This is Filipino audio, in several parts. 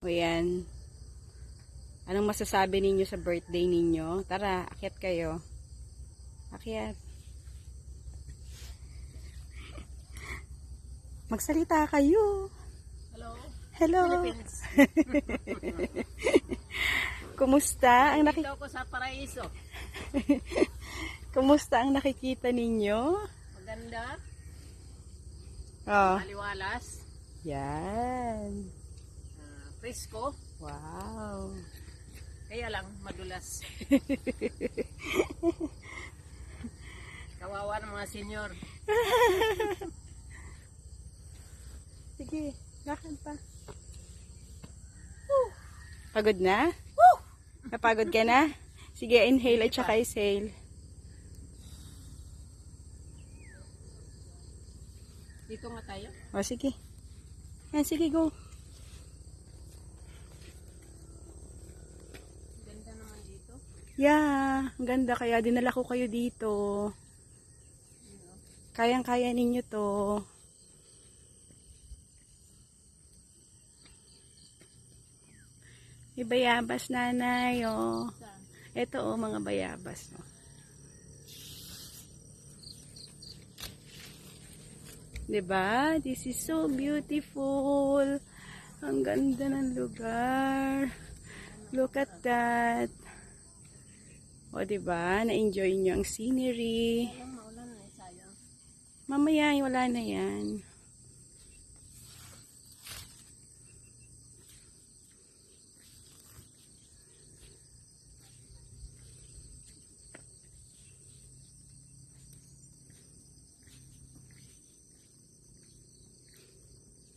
O yan. Anong masasabi ninyo sa birthday ninyo? Tara, akyat kayo. Akyat. Magsalita kayo. Hello. Hello. Philippines. Kumusta ang Dito ako sa Paraiso. Kumusta ang nakikita ninyo? Maganda. Oh, Maliwalas. yan. Presko. Wow. Kaya lang madulas. Kawawa ng mga senior. Sige, lakad pa. Pagod na? Napagod ka na? Sige, inhale at saka exhale. Dito nga tayo. O, sige. Yan, sige, go. Ganda naman dito. Yeah, ang ganda. Kaya dinala ko kayo dito. Kayang-kaya ninyo to. May bayabas, nanay, oh. Saan? Ito, oh, mga bayabas, oh. Diba? This is so beautiful. Ang ganda ng lugar. Look at that. O, diba? Na-enjoy nyo ang scenery. Sayang maulan na eh, sayang. Mamaya, wala na yan.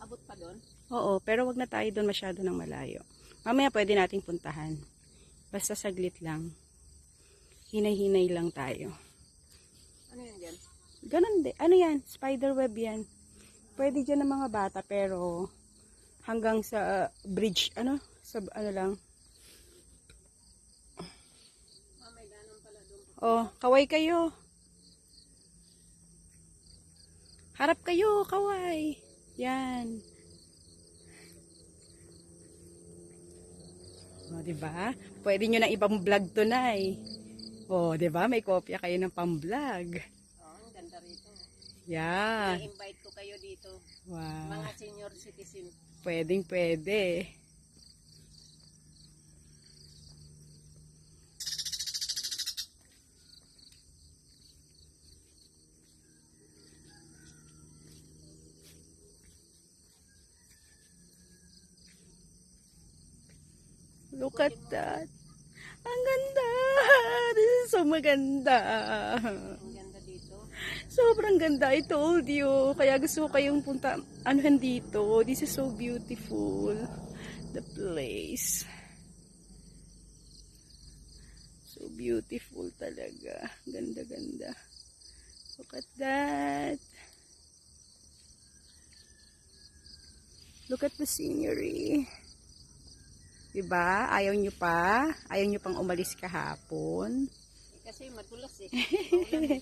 Abot pa doon. Oo, pero wag na tayo doon masyado ng malayo. Mamaya pwede nating puntahan. Basta saglit lang. Hinay-hinay lang tayo. Ano yan dyan? Ganun din. Ano yan? Spider web yan. Pwede dyan ng mga bata pero hanggang sa bridge, ano? Sa ano lang. May ganun pala doon. Oh, kaway kayo. Harap kayo, kaway. Yan. O, diba? Pwede nyo na ipang-vlog to, Nay. O, diba? May kopya kayo ng pang-vlog. Oh, ang ganda rito. Yeah. I-invite ko kayo dito. Wow. Mga senior citizen. Pwedeng pwede. Look at that. Ang ganda. This is so maganda. Ang ganda dito. Sobrang ganda. I told you. Kaya gusto ko kayong punta. Anuhan dito. This is so beautiful. The place. So beautiful talaga. Ganda-ganda. Look at that. Look at the scenery. Diba? Ayaw nyo pa? Ayaw nyo pang umalis kahapon? Kasi madulas eh. Maulan eh.